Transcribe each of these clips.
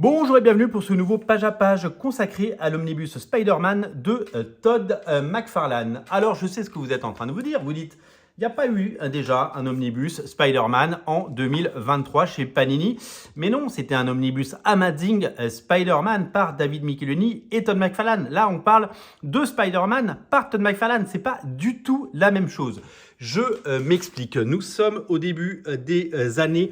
Bonjour et bienvenue pour ce nouveau page à page consacré à l'omnibus Spider-Man de Todd McFarlane. Alors je sais ce que vous êtes en train de vous dire, vous dites il n'y a pas eu déjà un omnibus Spider-Man en 2023 chez Panini, mais non, c'était un omnibus Amazing Spider-Man par David Michelinie et Todd McFarlane. Là on parle de Spider-Man par Todd McFarlane, c'est pas du tout la même chose. Je m'explique, nous sommes au début des années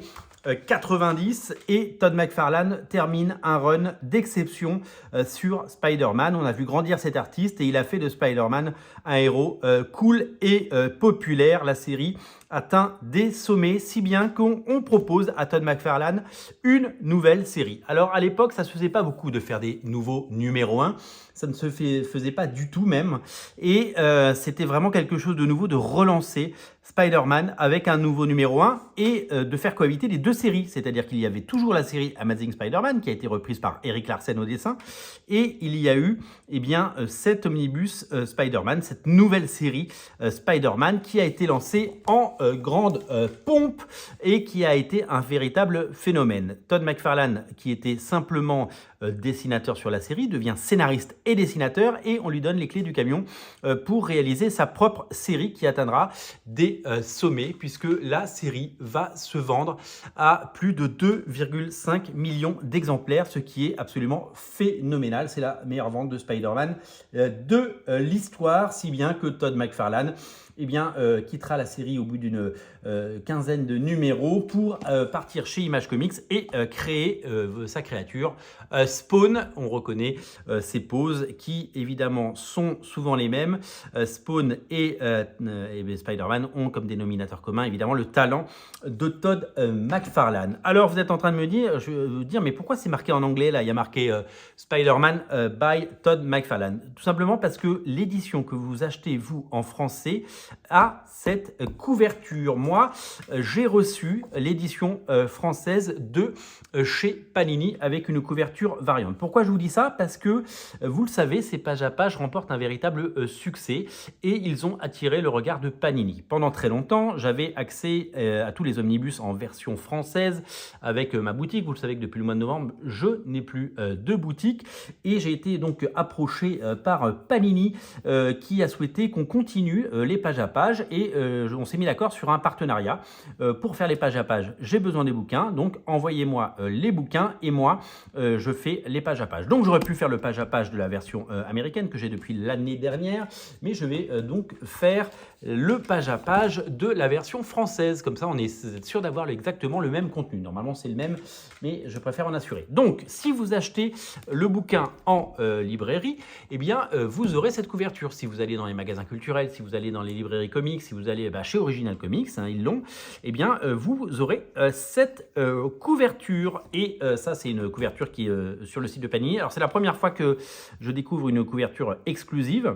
90 et Todd McFarlane termine un run d'exception sur Spider-Man. On a vu grandir cet artiste et il a fait de Spider-Man un héros cool et populaire. La série atteint des sommets, si bien qu'on propose à Todd McFarlane une nouvelle série. Alors à l'époque, ça ne se faisait pas beaucoup de faire des nouveaux numéros 1. Ça ne se faisait pas du tout même. Et c'était vraiment quelque chose de nouveau de relancer Spider-Man avec un nouveau numéro 1 et de faire cohabiter les deux séries. C'est-à-dire qu'il y avait toujours la série Amazing Spider-Man qui a été reprise par Eric Larsen au dessin. Et il y a eu cet omnibus Spider-Man, cette nouvelle série Spider-Man qui a été lancée en grande pompe et qui a été un véritable phénomène. Todd McFarlane, qui était simplement dessinateur sur la série, devient scénariste et dessinateur et on lui donne les clés du camion pour réaliser sa propre série qui atteindra des sommets puisque la série va se vendre à plus de 2,5 millions d'exemplaires, ce qui est absolument phénoménal. C'est la meilleure vente de Spider-Man de l'histoire, si bien que Todd McFarlane quittera la série au bout d'une quinzaine de numéros pour partir chez Image Comics et créer sa créature Spawn. On reconnaît ses poses qui évidemment sont souvent les mêmes. Spawn et Spider-Man ont comme dénominateur commun évidemment le talent de Todd McFarlane. Alors vous êtes en train de me dire, je vais vous dire, mais pourquoi c'est marqué en anglais là? Il y a marqué Spider-Man by Todd McFarlane. Tout simplement parce que l'édition que vous achetez vous en français a cette couverture. Moi, j'ai reçu l'édition française de chez Panini avec une couverture variante. Pourquoi je vous dis ça? Parce que, vous le savez, ces pages à page remportent un véritable succès et ils ont attiré le regard de Panini. Pendant très longtemps, j'avais accès à tous les omnibus en version française avec ma boutique. Vous le savez que depuis le mois de novembre, je n'ai plus de boutique et j'ai été donc approché par Panini qui a souhaité qu'on continue les pages à page et on s'est mis d'accord sur un partenariat pour faire les pages à page. J'ai besoin des bouquins, donc envoyez-moi les bouquins et moi je fais les pages à page. Donc j'aurais pu faire le page à page de la version américaine que j'ai depuis l'année dernière, mais je vais donc faire le page à page de la version française. Comme ça, on est sûr d'avoir exactement le même contenu. Normalement, c'est le même, mais je préfère en assurer. Donc, si vous achetez le bouquin en librairie, vous aurez cette couverture. Si vous allez dans les magasins culturels, si vous allez dans les librairies comics, si vous allez chez Original Comics, ils l'ont, vous aurez cette couverture. Et ça, c'est une couverture qui est sur le site de Panini. Alors, c'est la première fois que je découvre une couverture exclusive.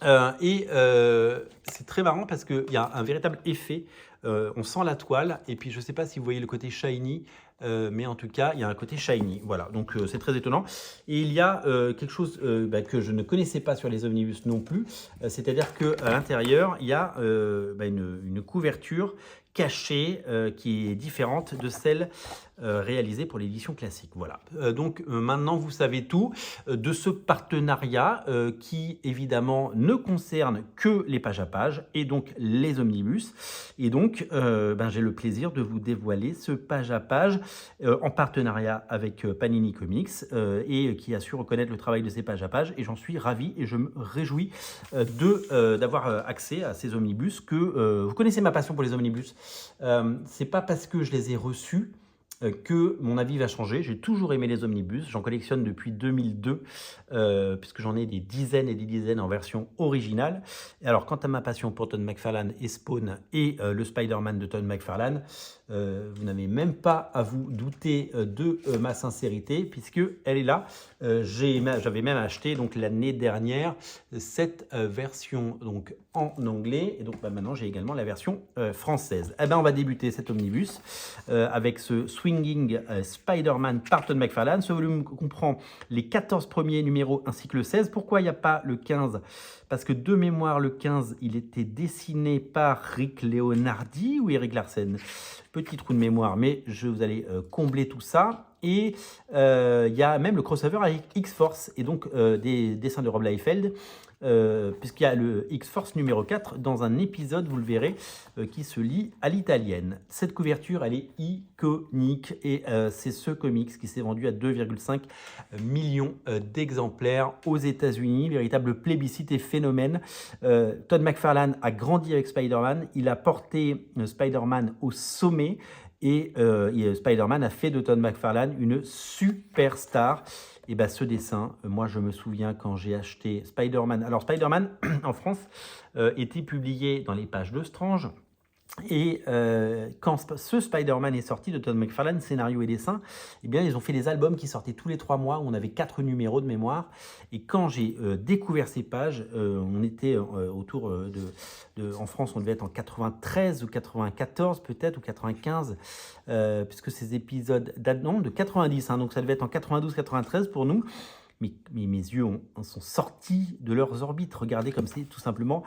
C'est très marrant parce qu'il y a un véritable effet. On sent la toile et puis je ne sais pas si vous voyez le côté shiny, mais en tout cas il y a un côté shiny. Voilà, donc c'est très étonnant. Et il y a quelque chose que je ne connaissais pas sur les omnibus non plus, c'est-à-dire qu'à l'intérieur il y a une couverture cachée qui est différente de celle réalisée pour l'édition classique. Voilà. Donc maintenant vous savez tout de ce partenariat qui évidemment ne concerne que les pages à page et donc les omnibus. Et donc j'ai le plaisir de vous dévoiler ce page à page en partenariat avec Panini Comics et qui a su reconnaître le travail de ces pages à page et j'en suis ravi et je me réjouis d'avoir accès à ces omnibus que vous connaissez ma passion pour les omnibus. C'est pas parce que je les ai reçus que mon avis va changer. J'ai toujours aimé les omnibus, j'en collectionne depuis 2002, puisque j'en ai des dizaines et des dizaines en version originale. Et alors, quant à ma passion pour Todd McFarlane et Spawn et le Spider-Man de Todd McFarlane, vous n'avez même pas à vous douter de ma sincérité, puisque elle est là. J'avais même acheté donc l'année dernière cette version donc en anglais, et donc maintenant j'ai également la version française. On va débuter cet omnibus avec ce Swinging Spider-Man par Todd McFarlane. Ce volume comprend les 14 premiers numéros ainsi que le 16. Pourquoi il n'y a pas le 15? Parce que de mémoire, le 15, il était dessiné par Rick Leonardi ou Eric Larsen. Petit trou de mémoire, mais vous allez combler tout ça. Et il y a même le crossover avec X-Force et donc des dessins de Rob Liefeld, puisqu'il y a le X-Force numéro 4 dans un épisode, vous le verrez, qui se lit à l'italienne. Cette couverture, elle est iconique et c'est ce comics qui s'est vendu à 2,5 millions d'exemplaires aux États-Unis. Véritable plébiscite et phénomène. Todd McFarlane a grandi avec Spider-Man. Il a porté Spider-Man au sommet. Et Spider-Man a fait de Todd McFarlane une superstar. Et bien ce dessin, moi je me souviens quand j'ai acheté Spider-Man. Alors Spider-Man en France était publié dans les pages de Strange. Et quand ce Spider-Man est sorti de Todd McFarlane, scénario et dessin, eh bien, ils ont fait des albums qui sortaient tous les 3 mois, où on avait 4 numéros de mémoire. Et quand j'ai découvert ces pages, on était autour en France, on devait être en 93 ou 94 peut-être, ou 95, puisque ces épisodes datent de 90, hein, donc ça devait être en 92-93 pour nous. Mais mes yeux sont sortis de leurs orbites. Regardez comme c'est tout simplement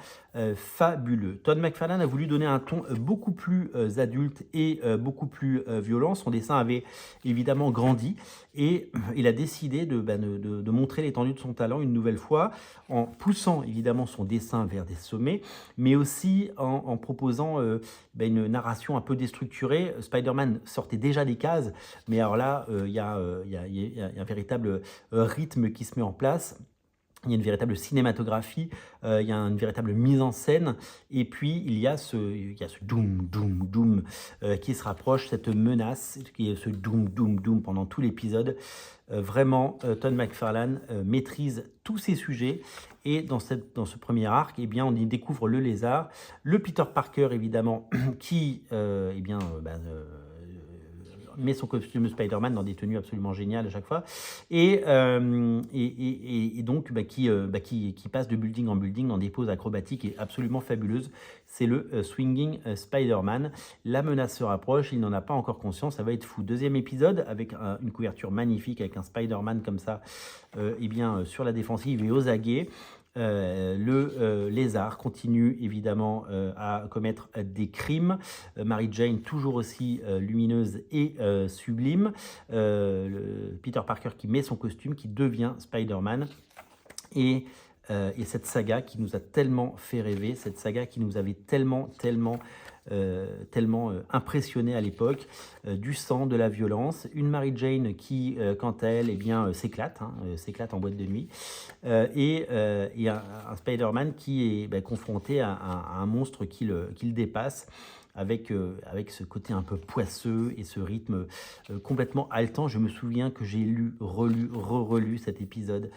fabuleux. Todd McFarlane a voulu donner un ton beaucoup plus adulte et beaucoup plus violent. Son dessin avait évidemment grandi et il a décidé de montrer l'étendue de son talent une nouvelle fois en poussant évidemment son dessin vers des sommets, mais aussi en proposant une narration un peu déstructurée. Spider-Man sortait déjà des cases, mais alors là, il y a un véritable rythme qui se met en place. Il y a une véritable cinématographie, il y a une véritable mise en scène, et puis il y a ce doom, doom, doom qui se rapproche, cette menace, qui est ce doom, doom, doom pendant tout l'épisode. Vraiment, Todd McFarlane maîtrise tous ces sujets, et dans ce premier arc, eh bien, on y découvre le lézard, le Peter Parker évidemment, qui met son costume Spider-Man dans des tenues absolument géniales à chaque fois, et donc qui passe de building en building dans des poses acrobatiques et absolument fabuleuses. C'est le Swinging Spider-Man. La menace se rapproche, il n'en a pas encore conscience, ça va être fou. Deuxième épisode avec une couverture magnifique, avec un Spider-Man comme ça, sur la défensive et aux aguets. Le lézard continue évidemment à commettre des crimes. Mary Jane toujours aussi lumineuse et sublime. Peter Parker qui met son costume, qui devient Spider-Man. Et cette saga qui nous a tellement fait rêver, cette saga qui nous avait tellement impressionné à l'époque, du sang, de la violence, une Mary Jane qui, quant à elle, s'éclate en boîte de nuit, et un Spider-Man qui est confronté à un monstre qui le dépasse, avec ce côté un peu poisseux et ce rythme complètement haletant. Je me souviens que j'ai lu, relu, re-relu cet épisode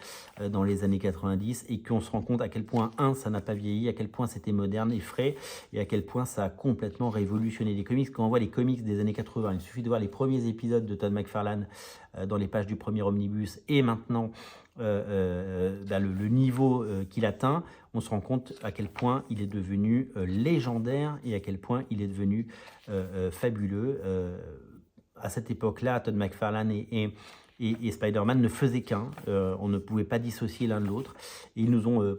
dans les années 90 et qu'on se rend compte à quel point, ça n'a pas vieilli, à quel point c'était moderne et frais et à quel point ça a complètement révolutionné les comics. Quand on voit les comics des années 80, il suffit de voir les premiers épisodes de Todd McFarlane dans les pages du premier omnibus et maintenant le niveau qu'il atteint, on se rend compte à quel point il est devenu légendaire et à quel point il est devenu fabuleux. À cette époque-là, Todd McFarlane et Spider-Man ne faisaient qu'un. On ne pouvait pas dissocier l'un de l'autre. Ils nous ont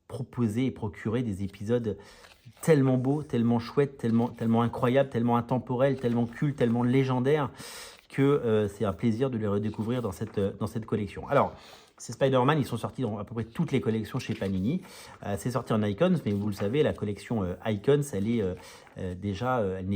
proposé et procuré des épisodes tellement beaux, tellement chouettes, tellement incroyables, tellement intemporels, tellement cultes, tellement légendaires, que c'est un plaisir de les redécouvrir dans cette collection. Alors, ces Spider-Man, ils sont sortis dans à peu près toutes les collections chez Panini. C'est sorti en Icons, mais vous le savez, la collection Icons, elle est elle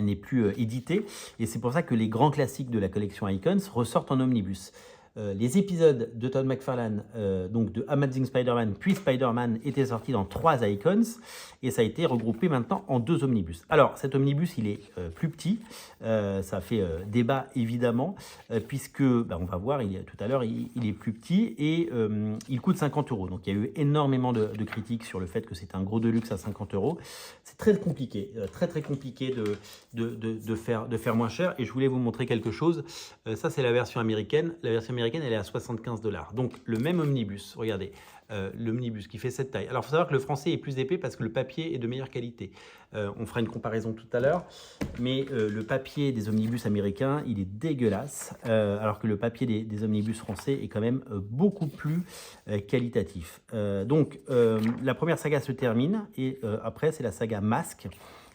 n'est plus éditée. Et c'est pour ça que les grands classiques de la collection Icons ressortent en omnibus. Les épisodes de Todd McFarlane, donc de Amazing Spider-Man puis Spider-Man, étaient sortis dans 3 Icons et ça a été regroupé maintenant en 2 omnibus. Alors cet omnibus, il est plus petit, ça fait débat évidemment, puisque on va voir tout à l'heure, il est plus petit et il coûte 50 €. Donc il y a eu énormément de critiques sur le fait que c'est un gros deluxe à 50 €. C'est très compliqué, très compliqué de faire moins cher, et je voulais vous montrer quelque chose. Ça c'est la version américaine. La version américaine, elle est à 75 $. Donc le même omnibus, regardez, l'omnibus qui fait cette taille. Alors il faut savoir que le français est plus épais parce que le papier est de meilleure qualité. On fera une comparaison tout à l'heure, mais le papier des omnibus américains, il est dégueulasse, alors que le papier des omnibus français est quand même beaucoup plus qualitatif. Donc la première saga se termine et après c'est la saga Masque.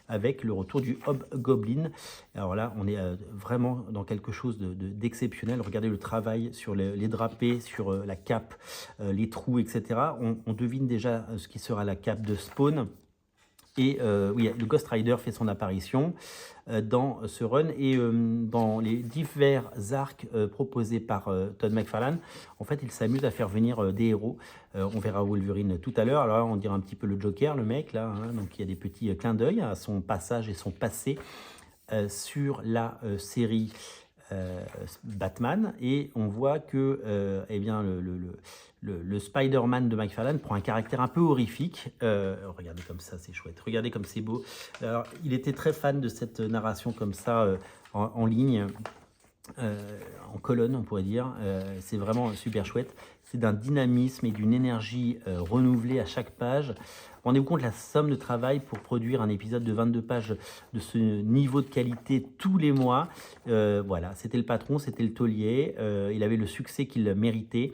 avec le retour du Hobgoblin. Alors là, on est vraiment dans quelque chose d'exceptionnel. Regardez le travail sur les drapés, sur la cape, les trous, etc. On devine déjà ce qui sera la cape de Spawn. Et oui, le Ghost Rider fait son apparition dans ce run et dans les divers arcs proposés par Todd McFarlane. En fait, il s'amuse à faire venir des héros. On verra Wolverine tout à l'heure. Alors là, on dirait un petit peu le Joker, le mec, là. Hein, donc, il y a des petits clins d'œil à son passage et son passé sur la série Batman, et on voit que eh bien, le Spider-Man de McFarlane prend un caractère un peu horrifique. Regardez comme ça, c'est chouette. Regardez comme c'est beau. Alors, il était très fan de cette narration comme ça en ligne. En colonne, on pourrait dire. C'est vraiment super chouette. C'est d'un dynamisme et d'une énergie renouvelée à chaque page. Rendez-vous compte la somme de travail pour produire un épisode de 22 pages de ce niveau de qualité tous les mois. Voilà, c'était le patron, c'était le taulier. Il avait le succès qu'il méritait.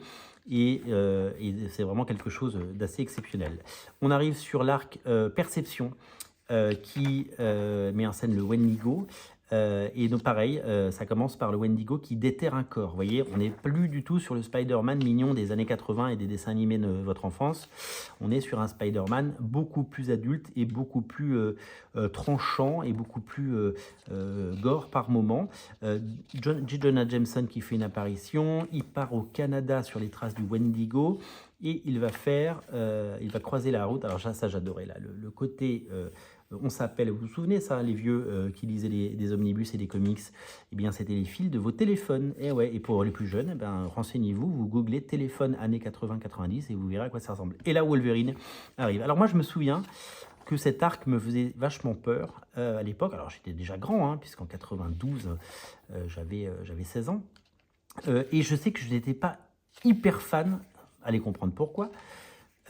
Et c'est vraiment quelque chose d'assez exceptionnel. On arrive sur l'arc Perception qui met en scène le Wendigo. Et donc pareil, ça commence par le Wendigo qui déterre un corps. Vous voyez, on n'est plus du tout sur le Spider-Man mignon des années 80 et des dessins animés de votre enfance. On est sur un Spider-Man beaucoup plus adulte et beaucoup plus tranchant et beaucoup plus gore par moment. J. Jonah Jameson qui fait une apparition. Il part au Canada sur les traces du Wendigo. Et il va croiser la route. Alors ça j'adorais là, le côté... on s'appelle, vous vous souvenez ça, les vieux qui lisaient des omnibus et des comics, eh bien c'était les fils de vos téléphones. Et ouais, et pour les plus jeunes, eh ben, renseignez-vous, vous googlez téléphone années 80-90 et vous verrez à quoi ça ressemble. Et là, Wolverine arrive. Alors moi, je me souviens que cet arc me faisait vachement peur à l'époque. Alors j'étais déjà grand, hein, puisqu'en 92, j'avais 16 ans. Et je sais que je n'étais pas hyper fan, allez comprendre pourquoi,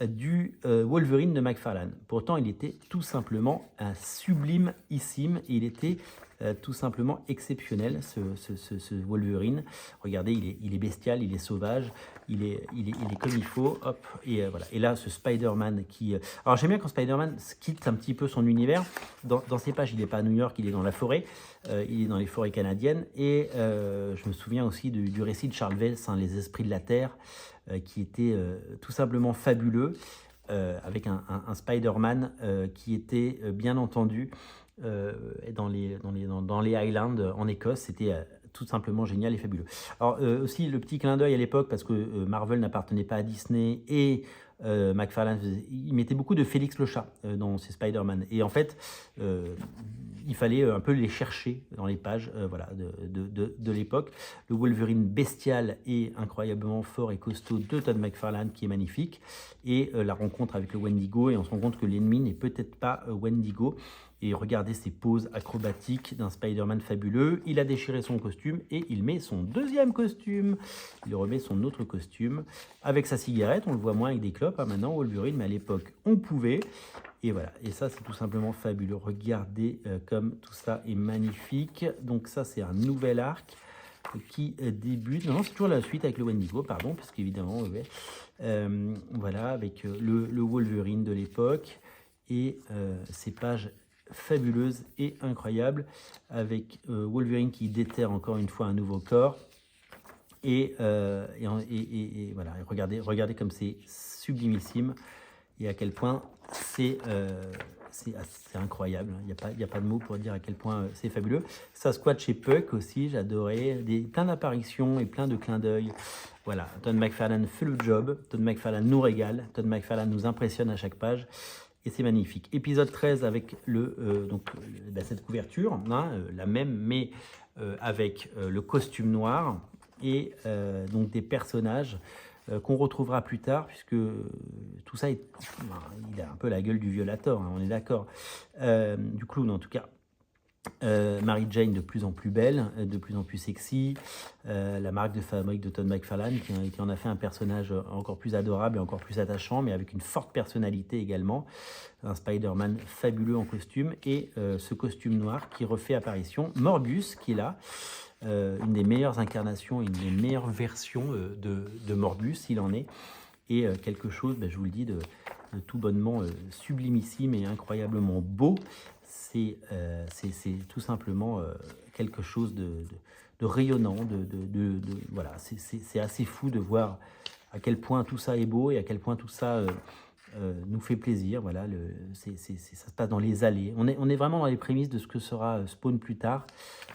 du Wolverine de McFarlane. Pourtant, il était tout simplement un sublimissime. Il était tout simplement exceptionnel, ce Wolverine. Regardez, il est bestial, il est sauvage, il est comme il faut. Hop, et voilà. Et là, ce Spider-Man qui... Alors, j'aime bien quand Spider-Man quitte un petit peu son univers. Dans ses pages, il n'est pas à New York, il est dans la forêt. Il est dans les forêts canadiennes. Et je me souviens aussi du récit de Charles Vess, hein, Les Esprits de la Terre, qui était tout simplement fabuleux, avec un Spider-Man qui était bien entendu dans les Highlands en Écosse. C'était tout simplement génial et fabuleux. Alors aussi le petit clin d'œil à l'époque, parce que Marvel n'appartenait pas à Disney et McFarlane, il mettait beaucoup de Félix le chat dans ses Spider-Man. Et en fait, il fallait un peu les chercher dans les pages voilà, de l'époque. Le Wolverine bestial et incroyablement fort et costaud de Todd McFarlane qui est magnifique. Et la rencontre avec le Wendigo. Et on se rend compte que l'ennemi n'est peut-être pas Wendigo. Et regardez ces poses acrobatiques d'un Spider-Man fabuleux. Il a déchiré son costume et il met son deuxième costume. Il remet son autre costume avec sa cigarette. On le voit moins avec des clopes hein, maintenant, Wolverine, mais à l'époque, on pouvait. Et voilà, et ça, c'est tout simplement fabuleux. Regardez comme tout ça est magnifique. Donc ça, c'est un nouvel arc qui débute. Non, c'est toujours la suite avec le Wendigo, pardon, parce qu'évidemment, voilà, avec le Wolverine de l'époque et ces pages fabuleuse et incroyable avec Wolverine qui déterre encore une fois un nouveau corps et voilà, et regardez comme c'est sublimissime et à quel point c'est incroyable. Il n'y a pas de mots pour dire à quel point c'est fabuleux. Sasquatch et Puck aussi, j'adorais. Plein d'apparitions et plein de clins d'œil. Voilà, Todd McFarlane fait le job. Todd McFarlane nous régale. Todd McFarlane nous impressionne à chaque page. Et c'est magnifique. Épisode 13 avec cette couverture, hein, la même, mais avec le costume noir et donc des personnages qu'on retrouvera plus tard, puisque tout ça, il a un peu la gueule du violator, hein, on est d'accord, du clown en tout cas. Mary Jane de plus en plus belle, de plus en plus sexy, la marque de fabrique de Todd McFarlane qui en a fait un personnage encore plus adorable et encore plus attachant, mais avec une forte personnalité également, un Spider-Man fabuleux en costume, et ce costume noir qui refait apparition, Morbius qui est là, une des meilleures incarnations, une des meilleures versions de Morbius, il en est, et quelque chose, je vous le dis, de tout bonnement sublimissime et incroyablement beau. c'est tout simplement quelque chose de rayonnant, voilà, c'est assez fou de voir à quel point tout ça est beau et à quel point tout ça nous fait plaisir. Voilà, ça se passe dans les allées. On est vraiment dans les prémices de ce que sera Spawn plus tard,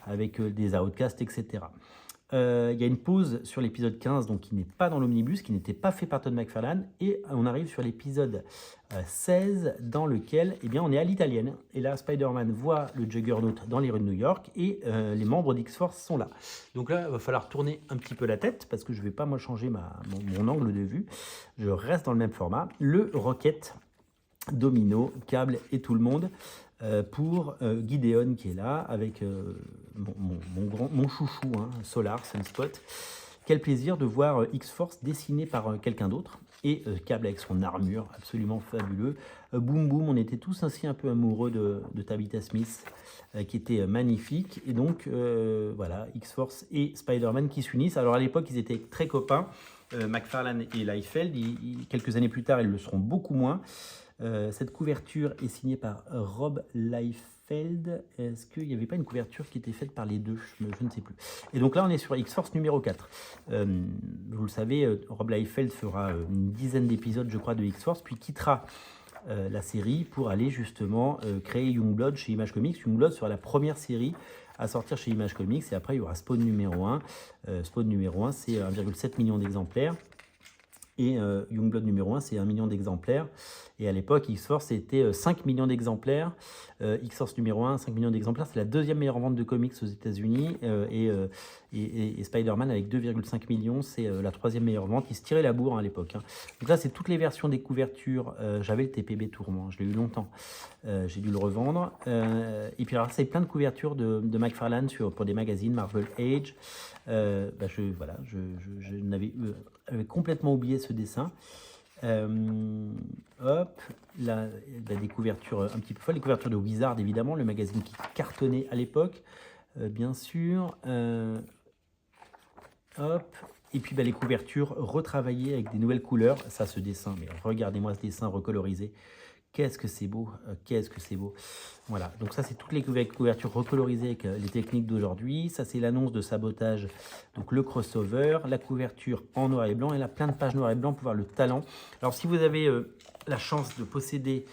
avec des outcasts, etc. Il y a une pause sur l'épisode 15, donc qui n'est pas dans l'omnibus, qui n'était pas fait par Todd McFarlane, et on arrive sur l'épisode 16, dans lequel eh bien, on est à l'italienne. Et là, Spider-Man voit le Juggernaut dans les rues de New York, et les membres d'X-Force sont là. Donc là, il va falloir tourner un petit peu la tête, parce que je ne vais pas moi changer mon angle de vue. Je reste dans le même format. Le Rocket, Domino, Cable et tout le monde, pour Gideon qui est là, avec mon chouchou, hein, Solar, Sunspot. Quel plaisir de voir X-Force dessiné par quelqu'un d'autre, et Cable avec son armure, absolument fabuleux. Boom Boom, on était tous ainsi un peu amoureux de Tabitha Smith, qui était magnifique. Et donc, voilà, X-Force et Spider-Man qui s'unissent. Alors à l'époque, ils étaient très copains, McFarlane et Liefeld. Quelques années plus tard, ils le seront beaucoup moins. Cette couverture est signée par Rob Liefeld. Est-ce qu'il n'y avait pas une couverture qui était faite par les deux? Je ne sais plus. Et donc là, on est sur X-Force numéro 4. Vous le savez, Rob Liefeld fera une dizaine d'épisodes, je crois, de X-Force, puis quittera la série pour aller justement créer Youngblood chez Image Comics. Youngblood sera la première série à sortir chez Image Comics, et après, il y aura Spawn numéro 1. Spawn numéro 1, c'est 1,7 million d'exemplaires. Et Youngblood numéro 1, c'est 1 million d'exemplaires. Et à l'époque, X-Force, c'était 5 millions d'exemplaires. X-Force numéro 1, 5 millions d'exemplaires. C'est la deuxième meilleure vente de comics aux États-Unis. Et Spider-Man, avec 2,5 millions, c'est la troisième meilleure vente. Il se tirait la bourre, hein, à l'époque. Hein. Donc là, c'est toutes les versions des couvertures. J'avais le TPB Tourment, je l'ai eu longtemps. J'ai dû le revendre. Et puis alors, c'est plein de couvertures de McFarlane pour des magazines, Marvel Age. Je n'avais complètement oublié ce dessin. Hop, là, des couvertures un petit peu folles, les couvertures de Wizard, évidemment, le magazine qui cartonnait à l'époque, bien sûr. Hop, et puis les couvertures retravaillées avec des nouvelles couleurs. Ça, ce dessin, mais regardez-moi ce dessin recolorisé. Qu'est-ce que c'est beau, qu'est-ce que c'est beau. Voilà, donc ça, c'est toutes les couvertures recolorisées avec les techniques d'aujourd'hui. Ça, c'est l'annonce de Sabotage, donc le crossover, la couverture en noir et blanc, et là, plein de pages noir et blanc pour voir le talent. Alors, si vous avez la chance de posséder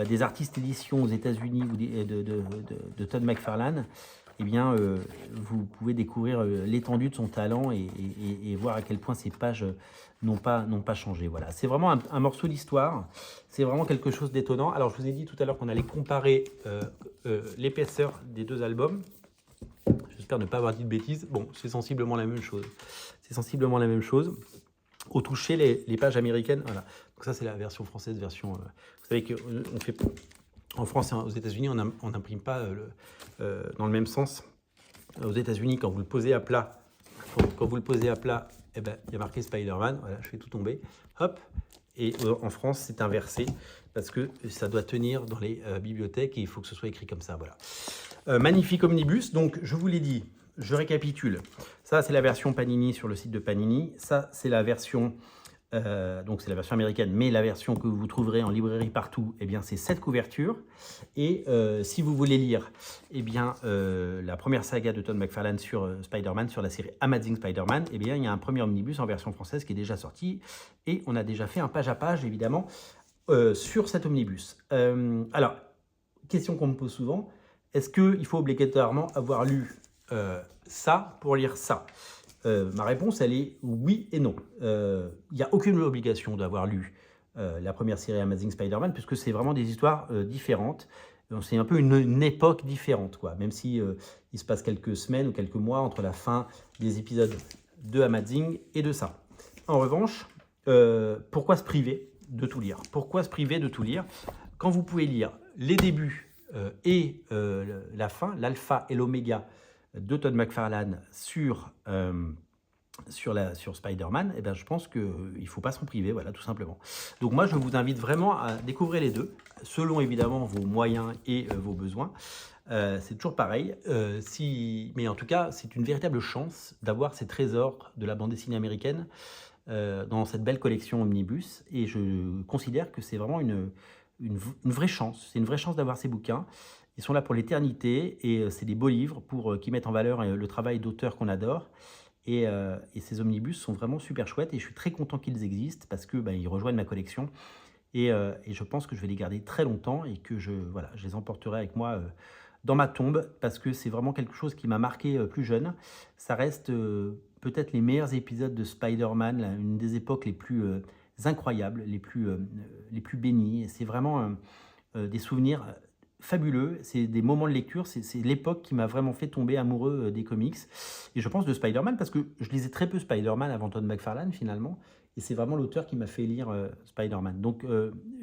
des artistes éditions aux États-Unis ou de Todd McFarlane, eh bien, vous pouvez découvrir l'étendue de son talent et voir à quel point ces pages n'ont pas changé. Voilà. C'est vraiment un morceau d'histoire, c'est vraiment quelque chose d'étonnant. Alors, je vous ai dit tout à l'heure qu'on allait comparer l'épaisseur des deux albums. J'espère ne pas avoir dit de bêtises. Bon, c'est sensiblement la même chose. C'est sensiblement la même chose. Au toucher, les pages américaines, voilà. Donc ça, c'est la version française, vous savez qu'on fait... En France et aux États-Unis, on n'imprime pas dans le même sens. Aux États-Unis, quand vous le posez à plat, eh ben, il y a marqué Spider-Man. Voilà, je fais tout tomber. Hop. Et en France, c'est inversé parce que ça doit tenir dans les bibliothèques et il faut que ce soit écrit comme ça. Voilà. Magnifique omnibus. Donc, je vous l'ai dit, je récapitule. Ça, c'est la version Panini sur le site de Panini. Ça, c'est la version... donc c'est la version américaine, mais la version que vous trouverez en librairie partout, eh bien c'est cette couverture. Et si vous voulez lire eh bien, la première saga de Todd McFarlane sur Spider-Man, sur la série Amazing Spider-Man, eh bien il y a un premier omnibus en version française qui est déjà sorti, et on a déjà fait un page à page évidemment sur cet omnibus. Alors, question qu'on me pose souvent, est-ce qu'il faut obligatoirement avoir lu ça pour lire ça? Ma réponse, elle est oui et non. Il n'y a aucune obligation d'avoir lu la première série Amazing Spider-Man, puisque c'est vraiment des histoires différentes. C'est un peu une époque différente, quoi. Même si il se passe quelques semaines ou quelques mois entre la fin des épisodes de Amazing et de ça. En revanche, pourquoi se priver de tout lire? Pourquoi se priver de tout lire quand vous pouvez lire les débuts et la fin, l'alpha et l'oméga de Todd McFarlane sur Spider-Man, eh bien, je pense qu'il ne faut pas s'en priver, voilà, tout simplement. Donc moi, je vous invite vraiment à découvrir les deux, selon évidemment vos moyens et vos besoins. C'est toujours pareil, mais en tout cas, c'est une véritable chance d'avoir ces trésors de la bande dessinée américaine dans cette belle collection Omnibus, et je considère que c'est vraiment une vraie chance. C'est une vraie chance d'avoir ces bouquins. Ils sont là pour l'éternité et c'est des beaux livres qui mettent en valeur le travail d'auteurs qu'on adore. Et ces omnibus sont vraiment super chouettes et je suis très content qu'ils existent parce que ils rejoignent ma collection et je pense que je vais les garder très longtemps et que voilà, je les emporterai avec moi dans ma tombe parce que c'est vraiment quelque chose qui m'a marqué plus jeune. Ça reste peut-être les meilleurs épisodes de Spider-Man, une des époques les plus incroyables, les plus bénies. C'est vraiment des souvenirs fabuleux, c'est des moments de lecture, c'est l'époque qui m'a vraiment fait tomber amoureux des comics. Et je pense de Spider-Man parce que je lisais très peu Spider-Man avant Todd McFarlane finalement, et c'est vraiment l'auteur qui m'a fait lire Spider-Man. Donc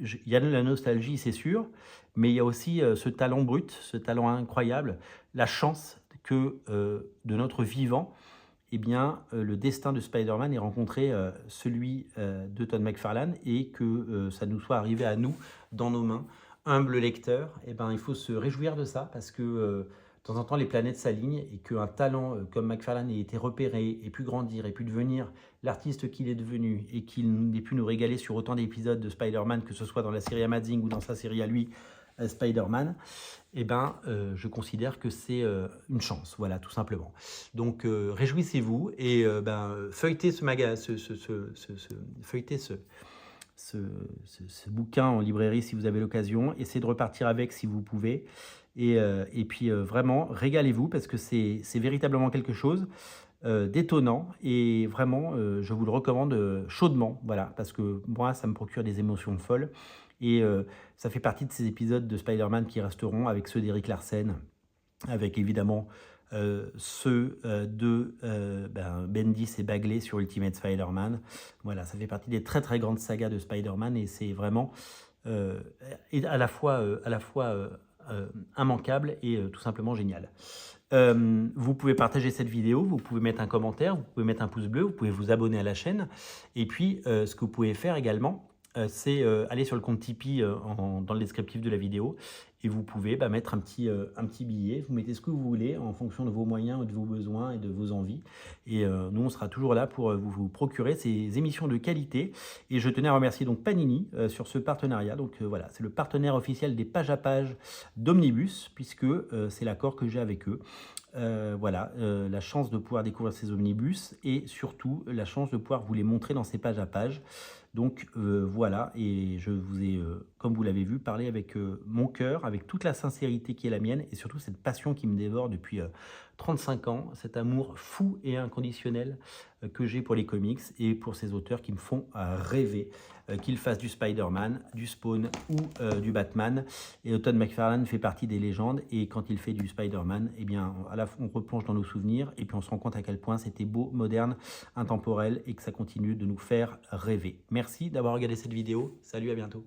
il y a de la nostalgie, c'est sûr, mais il y a aussi ce talent brut, ce talent incroyable, la chance que de notre vivant, eh bien, le destin de Spider-Man ait rencontré celui de Todd McFarlane et que ça nous soit arrivé à nous, dans nos mains. Humble lecteur, eh ben, il faut se réjouir de ça parce que de temps en temps les planètes s'alignent et qu'un talent comme McFarlane ait été repéré, ait pu grandir, ait pu devenir l'artiste qu'il est devenu et qu'il ait pu nous régaler sur autant d'épisodes de Spider-Man, que ce soit dans la série Amazing ou dans sa série à lui, Spider-Man, eh ben, je considère que c'est une chance, voilà, tout simplement. Donc, réjouissez-vous et feuilletez feuilletez ce bouquin en librairie si vous avez l'occasion. Essayez de repartir avec si vous pouvez. Et puis, vraiment, régalez-vous parce que c'est véritablement quelque chose d'étonnant. Et vraiment, je vous le recommande chaudement, voilà, parce que moi, ça me procure des émotions folles. Et ça fait partie de ces épisodes de Spider-Man qui resteront avec ceux d'Eric Larsen, avec évidemment ceux de Bendis et Bagley sur Ultimate Spider-Man. Voilà, ça fait partie des très très grandes sagas de Spider-Man et c'est vraiment à la fois immanquable et tout simplement génial. Vous pouvez partager cette vidéo, vous pouvez mettre un commentaire, vous pouvez mettre un pouce bleu, vous pouvez vous abonner à la chaîne. Et puis, ce que vous pouvez faire également, c'est aller sur le compte Tipeee dans le descriptif de la vidéo et vous pouvez mettre un petit billet. Vous mettez ce que vous voulez en fonction de vos moyens, de vos besoins et de vos envies. Et nous, on sera toujours là pour vous procurer ces émissions de qualité. Et je tenais à remercier donc Panini sur ce partenariat. Donc voilà, c'est le partenaire officiel des pages à pages d'Omnibus puisque c'est l'accord que j'ai avec eux. Voilà, la chance de pouvoir découvrir ces omnibus et surtout la chance de pouvoir vous les montrer dans ces pages à pages. Donc voilà, et je vous ai, comme vous l'avez vu, parlé avec mon cœur, avec toute la sincérité qui est la mienne et surtout cette passion qui me dévore depuis 35 ans, cet amour fou et inconditionnel que j'ai pour les comics et pour ces auteurs qui me font rêver, qu'ils fassent du Spider-Man, du Spawn ou du Batman. Et Todd McFarlane fait partie des légendes et quand il fait du Spider-Man, eh bien, on replonge dans nos souvenirs et puis on se rend compte à quel point c'était beau, moderne, intemporel et que ça continue de nous faire rêver. Merci d'avoir regardé cette vidéo. Salut, à bientôt.